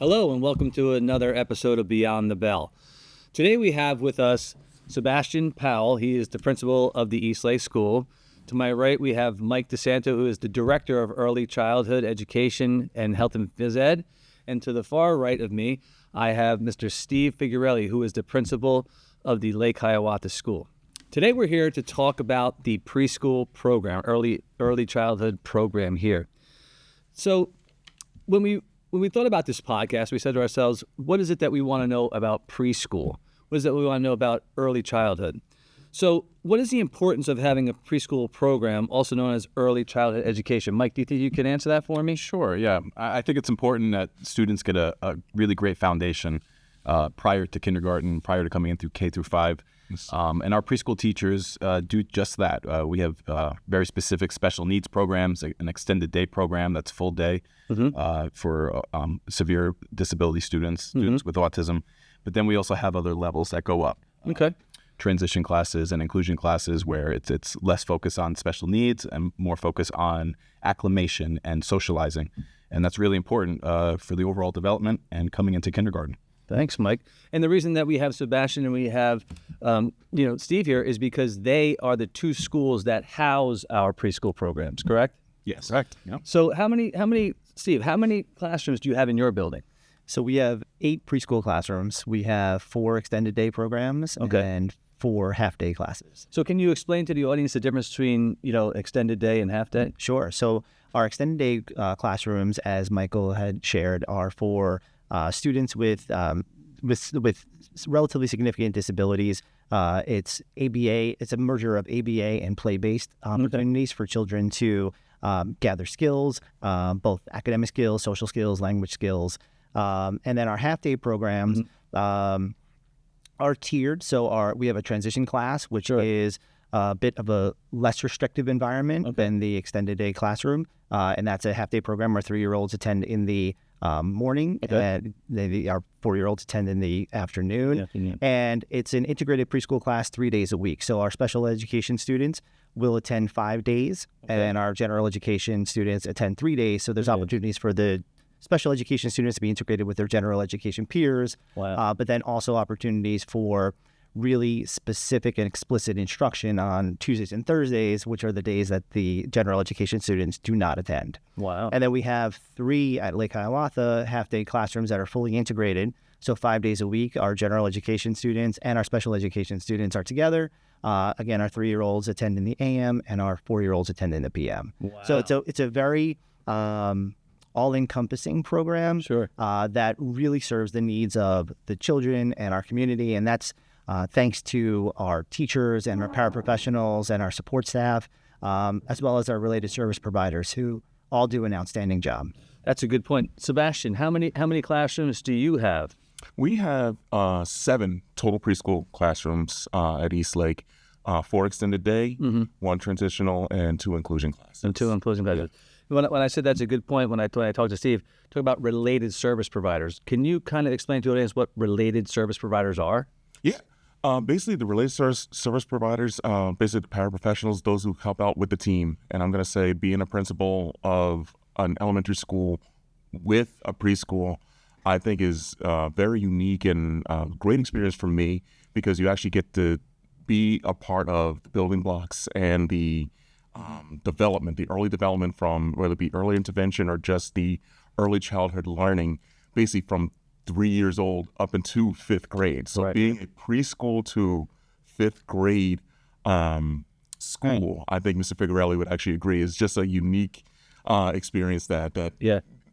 Hello and welcome to another episode of Beyond the Bell. Today we have with us Sebastian Powell. He is the principal of the Eastlake School. To my right we have Mike DeSanto, who is the director of early childhood education and health and phys ed. And to the far right of me, I have Mr. Steve Figurelli, who is the principal of the Lake Hiawatha School. Today we're here to talk about the preschool program, early childhood program here. So when we thought about this podcast, we said to ourselves, what is it that we want to know about preschool? What is it we want to know about early childhood? So what is the importance of having a preschool program, also known as early childhood education? Mike, do you think you can answer that for me? Sure, yeah. I think it's important that students get a really great foundation prior to kindergarten, prior to coming in through K through 5. And our preschool teachers do just that. We have very specific special needs programs, an extended day program that's full day for severe disability students with autism. But then we also have other levels that go up. Okay. Transition classes and inclusion classes where it's less focus on special needs and more focus on acclimation and socializing. And that's really important for the overall development and coming into kindergarten. Thanks, Mike. And the reason that we have Sebastian and we have Steve here is because they are the two schools that house our preschool programs, correct? Yes. Correct. Yeah. So how many classrooms do you have in your building? So we have 8 preschool classrooms. We have 4 extended day programs and 4 half-day classes. So can you explain to the audience the difference between, extended day and half day? Sure. So our extended day classrooms, as Michael had shared, are for students with relatively significant disabilities. It's ABA. It's a merger of ABA and play-based opportunities for children to gather skills, both academic skills, social skills, language skills. And then our half-day programs are tiered. So we have a transition class, which is a bit of a less restrictive environment than the extended day classroom. And that's a half-day program where 3-year-olds attend in the morning, and our 4-year-olds attend in the afternoon. Yeah. And it's an integrated preschool class 3 days a week. So our special education students will attend 5 days, and our general education students attend 3 days. So there's opportunities for the special education students to be integrated with their general education peers, but then also opportunities for really specific and explicit instruction on Tuesdays and Thursdays, which are the days that the general education students do not attend. Wow. And then we have 3 at Lake Hiawatha half-day classrooms that are fully integrated. So 5 days a week, our general education students and our special education students are together. Again, our 3-year-olds attend in the AM and our 4-year-olds attend in the PM. Wow. So it's a very all-encompassing program that really serves the needs of the children and our community, and that's thanks to our teachers and our paraprofessionals and our support staff, as well as our related service providers who all do an outstanding job. That's a good point. Sebastian, how many classrooms do you have? We have 7 total preschool classrooms at Eastlake, 4 extended day, 1 transitional, and 2 inclusion classes. And 2 inclusion classes. When I said that's a good point, when I talked to Steve, talk about related service providers. Can you kind of explain to the audience what related service providers are? Yeah. Basically, the related service providers, basically the paraprofessionals, those who help out with the team. And I'm going to say being a principal of an elementary school with a preschool, I think is very unique and a great experience for me because you actually get to be a part of the building blocks and the development, the early development from whether it be early intervention or just the early childhood learning, basically from 3 years old up into 5th grade. So being a preschool to 5th grade school, I think Mr. Figurelli would actually agree, is just a unique experience that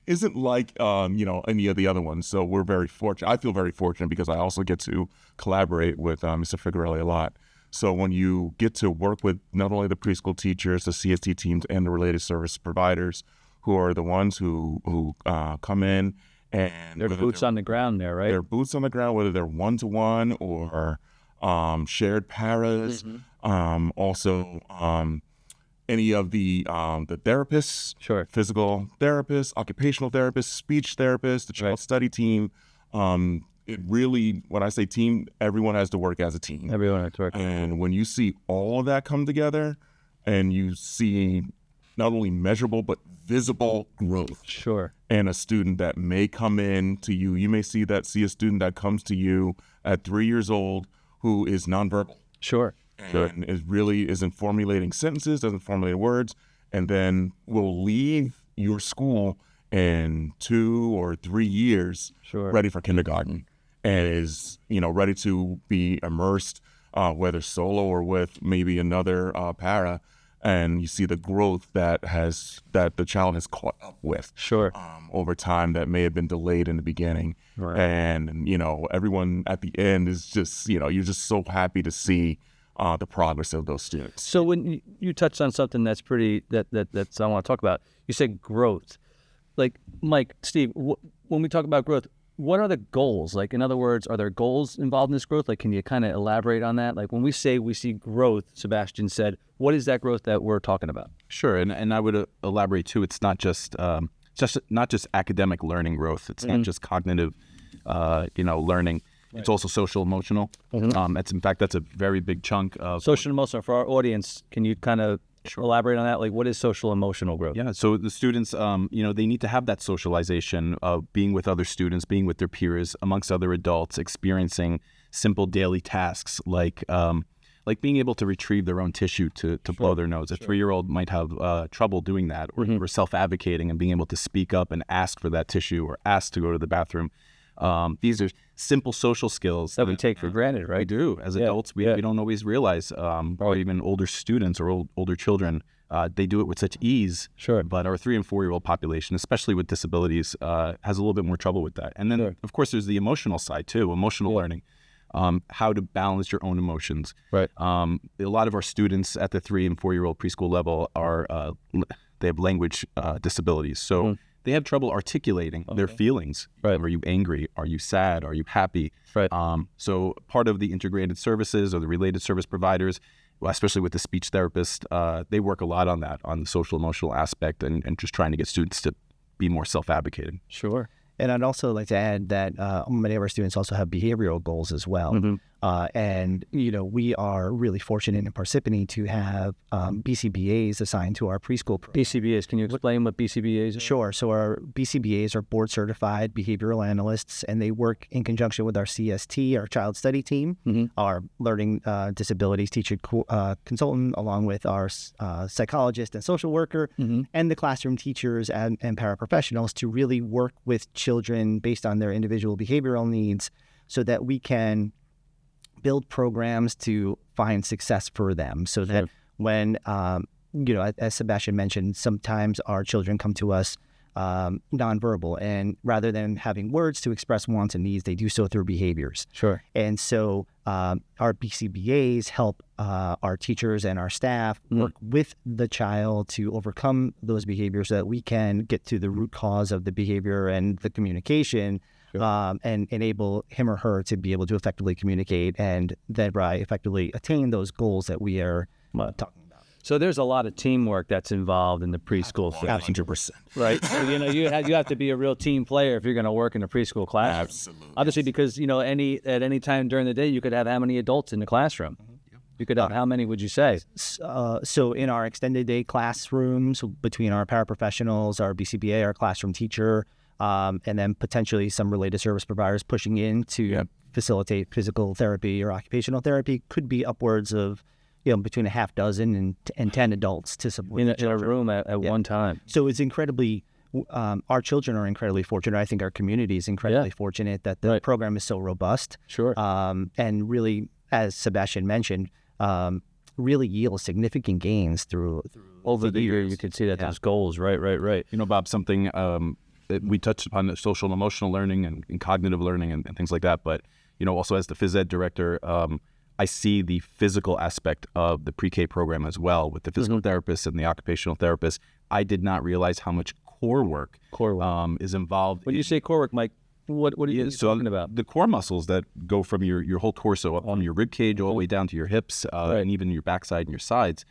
isn't like any of the other ones. So we're very fortunate. I feel very fortunate because I also get to collaborate with Mr. Figurelli a lot. So when you get to work with not only the preschool teachers, the CST teams, and the related service providers, who are the ones who come in and they're boots on the ground there, right? They're boots on the ground, whether they're one-to-one or shared paras, also any of the therapists, physical therapists, occupational therapists, speech therapists, the child study team. It really, when I say team, everyone has to work as a team. Everyone has to work. And when you see all of that come together and you see not only measurable but visible growth. Sure. And a student that may come in to you, you may see a student that comes to you at 3 years old who is nonverbal. Sure. And isn't formulating sentences, doesn't formulate words, and then will leave your school in 2 or 3 years Sure. ready for kindergarten and is, ready to be immersed, whether solo or with maybe another para. And you see the growth that the child has caught up with Sure. over time that may have been delayed in the beginning. Right. And, everyone at the end is just, you're just so happy to see the progress of those students. So when you touched on something that's pretty that's I want to talk about, you said growth. Like Mike, Steve, when we talk about growth, what are the goals? Like, in other words, are there goals involved in this growth? Like, can you kind of elaborate on that? Like, when we say we see growth, Sebastian said, what is that growth that we're talking about? Sure, and I would elaborate too. It's not just academic learning growth. It's not just cognitive, learning. Right. It's also social emotional. That's a very big chunk of social emotional. For our audience, can you kind of elaborate on that? Like, what is social emotional growth? Yeah, so the students, they need to have that socialization of being with other students, being with their peers, amongst other adults, experiencing simple daily tasks like being able to retrieve their own tissue to blow their nose. A 3-year-old might have trouble doing that, or self-advocating and being able to speak up and ask for that tissue or ask to go to the bathroom. These are simple social skills that we take for granted, right? We do. As adults, we don't always realize, or even older students or older children, they do it with such ease. Sure. But our 3 and 4-year-old population, especially with disabilities, has a little bit more trouble with that. And then, of course, there's the emotional side too, emotional learning, how to balance your own emotions. Right. A lot of our students at the 3 and 4-year-old preschool level they have language disabilities. So they have trouble articulating their feelings. Right. Are you angry? Are you sad? Are you happy? Right. So part of the integrated services or the related service providers, especially with the speech therapist, they work a lot on that, on the social emotional aspect and just trying to get students to be more self-advocating. Sure. And I'd also like to add that many of our students also have behavioral goals as well. And, we are really fortunate in Parsippany to have BCBAs assigned to our preschool program. BCBAs, can you explain what BCBAs are? Sure. So our BCBAs are board certified behavioral analysts, and they work in conjunction with our CST, our child study team, our learning disabilities teacher consultant, along with our psychologist and social worker, and the classroom teachers and paraprofessionals to really work with children based on their individual behavioral needs so that we can build programs to find success for them so that when, as Sebastian mentioned, sometimes our children come to us nonverbal, and rather than having words to express wants and needs, they do so through behaviors. Sure. And so our BCBAs help our teachers and our staff work with the child to overcome those behaviors so that we can get to the root cause of the behavior and the communication. And enable him or her to be able to effectively communicate and thereby effectively attain those goals that we are talking about. So there's a lot of teamwork that's involved in the preschool setting. 100%. Right? So, you have to be a real team player if you're going to work in a preschool classroom. Absolutely. Obviously, because, at any time during the day, you could have how many adults in the classroom? You could have how many would you say? So in our extended day classrooms, between our paraprofessionals, our BCBA, our classroom teacher, and then potentially some related service providers pushing in to facilitate physical therapy or occupational therapy, could be upwards of between a half dozen and 10 adults to support in a room at one time. So it's incredibly, our children are incredibly fortunate. I think our community is incredibly fortunate that the program is so robust. Sure. And really, as Sebastian mentioned, really yields significant gains through over the year. You could see that those goals. Right. Bob, something we touched upon the social and emotional learning and cognitive learning and things like that. But, also as the phys ed director, I see the physical aspect of the pre-K program as well with the physical therapists and the occupational therapists. I did not realize how much core work is involved. When you say core work, Mike, what are you talking about? The core muscles that go from your whole torso on your rib cage all the way down to your hips and even your backside and your sides.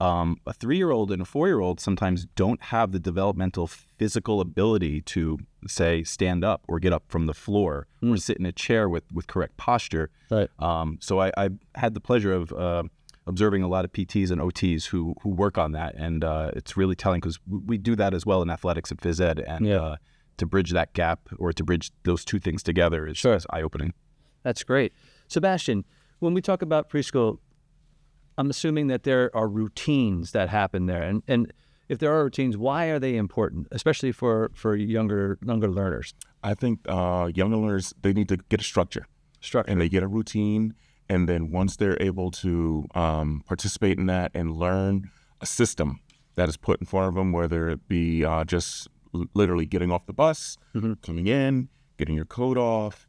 A 3-year-old and a 4-year-old sometimes don't have the developmental physical ability to, say, stand up or get up from the floor or sit in a chair with correct posture. Right. So I had the pleasure of observing a lot of PTs and OTs who work on that, and it's really telling because we do that as well in athletics and phys ed, and to bridge that gap or to bridge those two things together is eye-opening. That's great. Sebastian, when we talk about preschool, I'm assuming that there are routines that happen there, and if there are routines, why are they important, especially for younger learners? I think younger learners, they need to get a structure. And they get a routine. And then once they're able to participate in that and learn a system that is put in front of them, whether it be just literally getting off the bus, coming in, getting your coat off,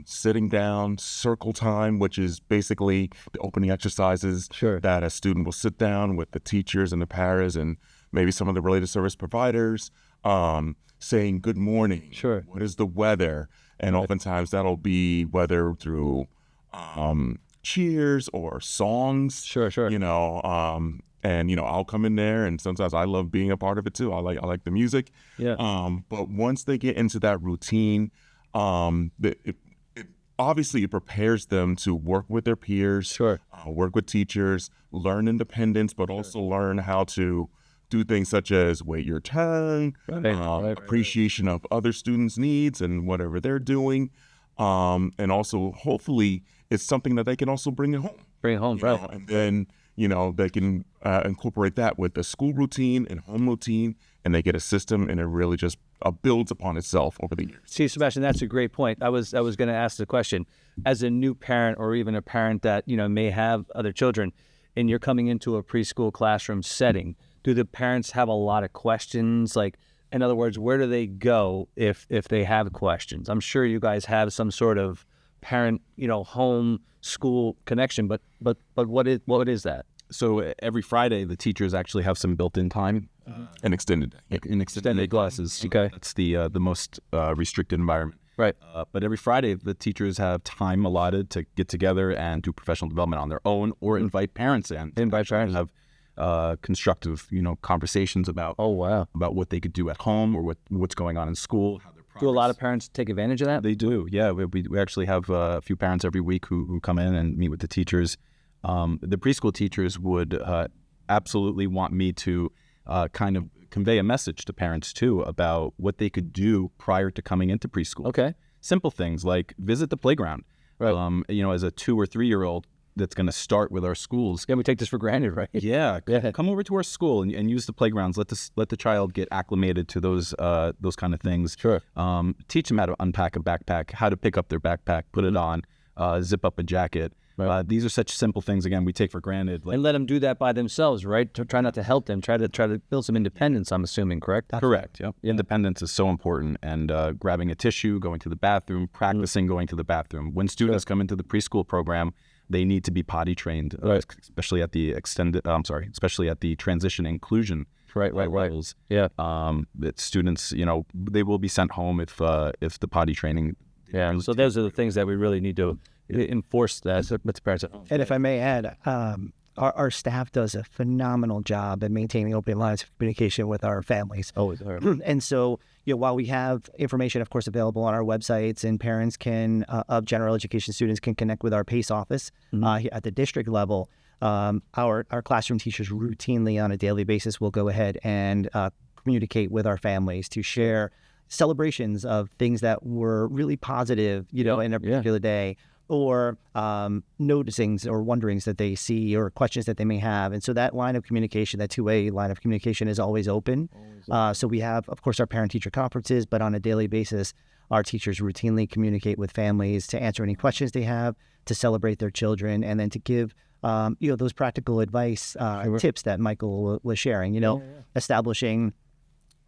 sitting down, circle time, which is basically the opening exercises that a student will sit down with the teachers and the paras and maybe some of the related service providers, saying good morning, what is the weather? And oftentimes that'll be whether through cheers or songs, you know, and, you know, I'll come in there and sometimes I love being a part of it too. I like the music. But once they get into that routine, obviously it prepares them to work with their peers, work with teachers, learn independence, but also learn how to do things such as wait your turn, appreciation of other students' needs and whatever they're doing. And also, hopefully, it's something that they can also bring home. And then, you know, they can incorporate that with the school routine and home routine, and they get a system, and it really just builds upon itself over the years. See, Sebastian, that's a great point. I was going to ask the question, as a new parent or even a parent that, you know, may have other children, and you're coming into a preschool classroom setting, do the parents have a lot of questions? Like, in other words, where do they go if they have questions? I'm sure you guys have some sort of parent, you know, home school connection, but what is that? So every Friday, the teachers actually have some built-in time. An extended day. In extended classes. That's the most restricted environment. But every Friday, the teachers have time allotted to get together and do professional development on their own, or invite parents in. Have constructive, you know, conversations about about what they could do at home or what's going on in school. Do a lot of parents take advantage of that? They do. Yeah, we actually have a few parents every week who come in and meet with the teachers. The preschool teachers would absolutely want me to kind of convey a message to parents too about what they could do prior to coming into preschool. Simple things like visit the playground. You know, as a 2 or 3 year old that's going to start with our schools. We take this for granted, right? Come over to our school and use the playgrounds. Let the child get acclimated to those kind of things. Teach them how to unpack a backpack, how to pick up their backpack, put it on, zip up a jacket. These are such simple things, again, we take for granted. And let them do that by themselves, right? To try not to help them. Try to build some independence, I'm assuming, correct? Correct, yeah. Independence is so important. And grabbing a tissue, going to the bathroom, practicing going to the bathroom. When students come into the preschool program, they need to be potty trained, especially at the especially at the transition inclusion levels. That students, you know, they will be sent home if the potty training. So those are the things that we really need to enforce that with the parents at home. And if I may add, our staff does a phenomenal job at maintaining open lines of communication with our families. And so, you know, while we have information, of course, available on our websites, and parents can, of general education students, can connect with our PACE office at the district level, our classroom teachers routinely on a daily basis will go ahead and communicate with our families to share celebrations of things that were really positive, you know, in a particular day, or noticings or wonderings that they see or questions that they may have. And so that line of communication, that two-way line of communication, is always open. So we have, of course, our parent-teacher conferences, but on a daily basis, our teachers routinely communicate with families to answer any questions they have, to celebrate their children, and then to give you know, those practical advice tips that Michael was sharing. You know, establishing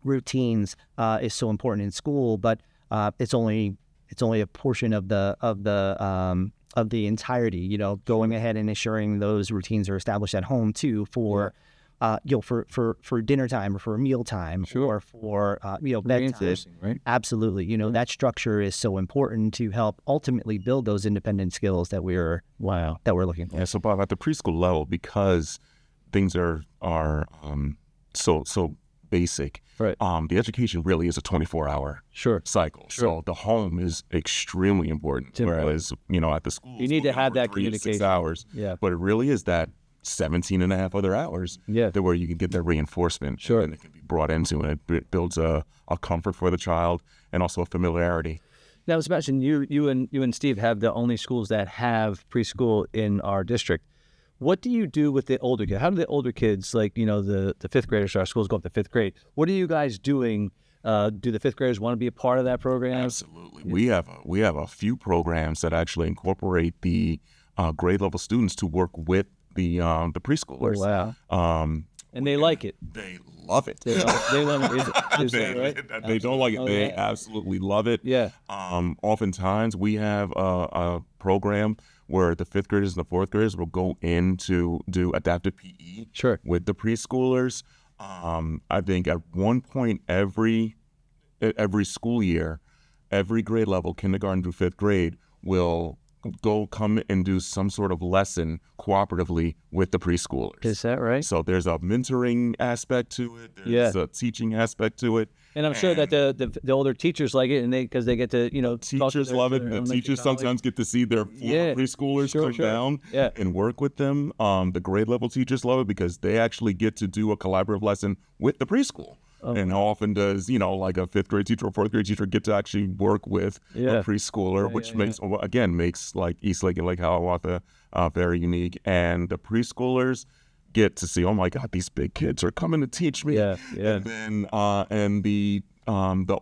routines is so important in school, but it's only a portion of the entirety. You know, going ahead and ensuring those routines are established at home too, for you know, for dinner time or for meal time, or for you know, bedtime. Right? Absolutely. You know, that structure is so important to help ultimately build those independent skills that we're looking for. Yeah. So Bob, at the preschool level, because things are so basic. Right. The education really is a 24-hour Sure. cycle. Sure. So the home is extremely important. Whereas, at the school, You need to have that 3 to 6 communication. hours. Yeah. But it really is that 17 and a half other hours that where you can get that reinforcement. Sure. And it can be brought into, and it builds a comfort for the child and also a familiarity. Now, Sebastian, you and Steve have the only schools that have preschool in our district. What do you do with the older kids? How do the older kids, like, the fifth graders, our schools go up to fifth grade. What are you guys doing? Do the fifth graders want to be a part of that program? Absolutely. Yeah. We have a few programs that actually incorporate the grade level students to work with the preschoolers. Oh, wow. And they like it. They love it. They love it. Is that right? They don't like it. They yeah. absolutely love it. Yeah. Oftentimes we have a program where the fifth graders and the fourth graders will go in to do adaptive PE Sure. with the preschoolers. I think at one point every school year, every grade level, kindergarten through fifth grade, will come and do some sort of lesson cooperatively with the preschoolers. Is that right? So there's a mentoring aspect to it. There's a teaching aspect to it. And I'm sure that the older teachers like it, and because they get to talk to Teachers love it. The teachers sometimes get to see their former preschoolers come down and work with them. The grade level teachers love it because they actually get to do a collaborative lesson with the preschool. And how often does, like a fifth grade teacher or fourth grade teacher get to actually work with a preschooler, which makes like Eastlake and Lake Hiawatha very unique. And the preschoolers get to see, oh my God, these big kids are coming to teach me. Yeah. And then the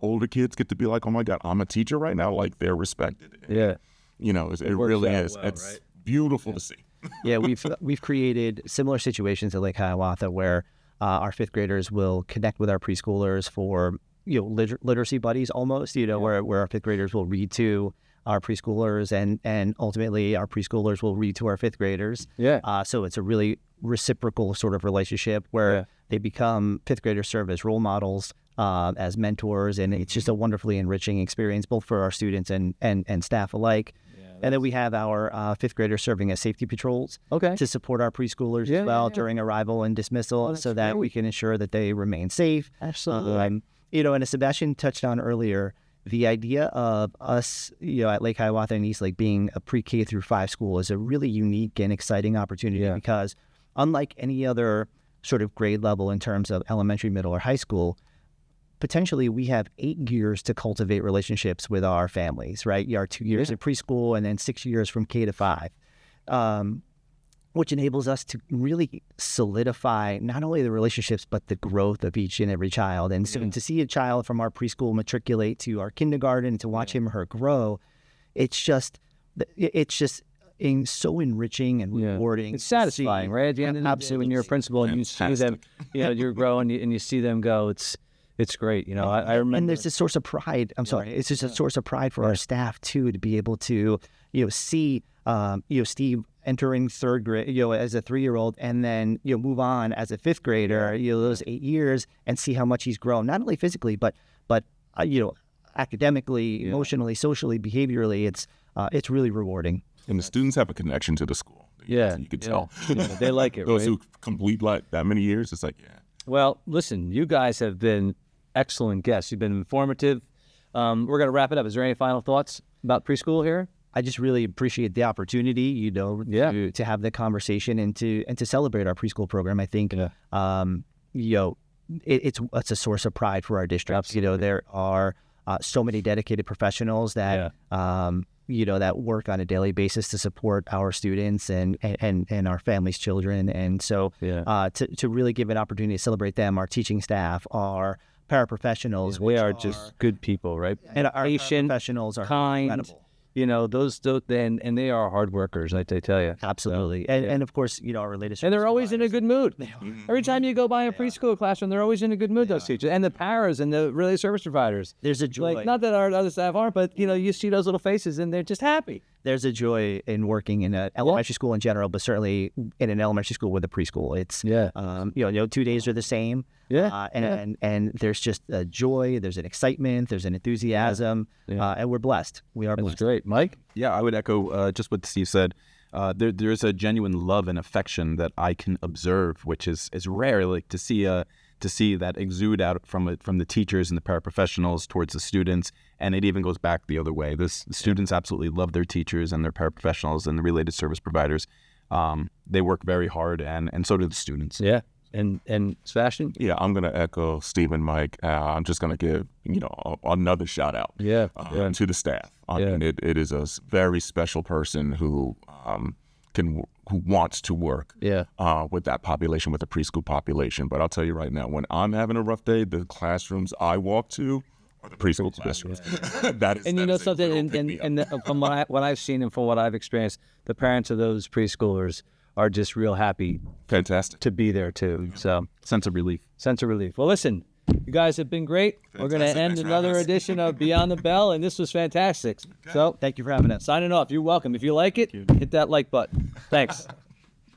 older kids get to be like, oh my God, I'm a teacher right now. Like, they're respected. Yeah. It really is. Well, it's beautiful to see. Yeah, we've created similar situations at Lake Hiawatha where our fifth graders will connect with our preschoolers for literacy buddies almost. Where our fifth graders will read to our preschoolers and ultimately our preschoolers will read to our fifth graders. Yeah. So it's a really reciprocal sort of relationship where they become fifth graders serve as role models, as mentors, and it's just a wonderfully enriching experience both for our students and staff alike. And then we have our fifth graders serving as safety patrols to support our preschoolers as well during arrival and dismissal so that we can ensure that they remain safe. Absolutely. And as Sebastian touched on earlier, the idea of us, at Lake Hiawatha and Eastlake being a pre-K through 5 school is a really unique and exciting opportunity because unlike any other sort of grade level in terms of elementary, middle, or high school, potentially we have 8 years to cultivate relationships with our families, right? Our 2 years in preschool and then 6 years from K to 5, which enables us to really solidify not only the relationships, but the growth of each and every child. And so to see a child from our preschool matriculate to our kindergarten, to watch him or her grow, it's just so enriching and rewarding. It's satisfying, right? At the end of the day, when you're a principal and you see them, you're growing and you see them go, it's great. I remember. And there's a source of pride. I'm sorry. It's just a source of pride for our staff too, to be able to, see, Steve entering third grade, as a 3-year-old, and then, move on as a fifth grader, those 8 years, and see how much he's grown, not only physically, but academically, emotionally, socially, behaviorally. It's really rewarding. And the students have a connection to the school. Yeah. You can tell. They like it, Those right? who complete like that many years, it's like, Well, listen, you guys have been excellent guests. You've been informative. We're going to wrap it up. Is there any final thoughts about preschool here? I just really appreciate the opportunity, to have the conversation and to celebrate our preschool program. I think, it's a source of pride for our district. Absolutely. There are so many dedicated professionals that that work on a daily basis to support our students and our families' children. And so to really give an opportunity to celebrate them, our teaching staff, our paraprofessionals. We are just good people, right? And our patient, paraprofessionals are kind. incredible. Those and they are hard workers, I tell you. Absolutely. So, and of course, our related and they're always in a good mood. Every time you go by a preschool classroom, they're always in a good mood, those teachers. And the paras and the related service providers. There's a joy. Not that our other staff aren't, but, you see those little faces and they're just happy. There's a joy in working in an elementary school in general, but certainly in an elementary school with a preschool. It's, 2 days are the same. And there's just a joy, there's an excitement, there's an enthusiasm, and we're blessed. We are blessed. That's great. Mike? Yeah, I would echo just what Steve said. There's a genuine love and affection that I can observe, which is rare. Like to see to see that exude out from the teachers and the paraprofessionals towards the students, and it even goes back the other way. The students absolutely love their teachers and their paraprofessionals and the related service providers. They work very hard, and so do the students. Yeah. And Sebastian? Yeah, I'm going to echo Steve and Mike. I'm just going to give, another shout out to the staff. I mean, it is a very special person who wants to work with that population, with the preschool population. But I'll tell you right now, when I'm having a rough day, the classrooms I walk to are the preschool classrooms. From what I've seen and from what I've experienced, the parents of those preschoolers are just real happy. Fantastic. To be there too. So Sense of relief. Well, listen, you guys have been great. Fantastic. We're going to end another edition of Beyond the Bell, and this was fantastic. Okay. So Thank you for having us. Signing off. You're welcome. If you like it, hit that like button. Thanks.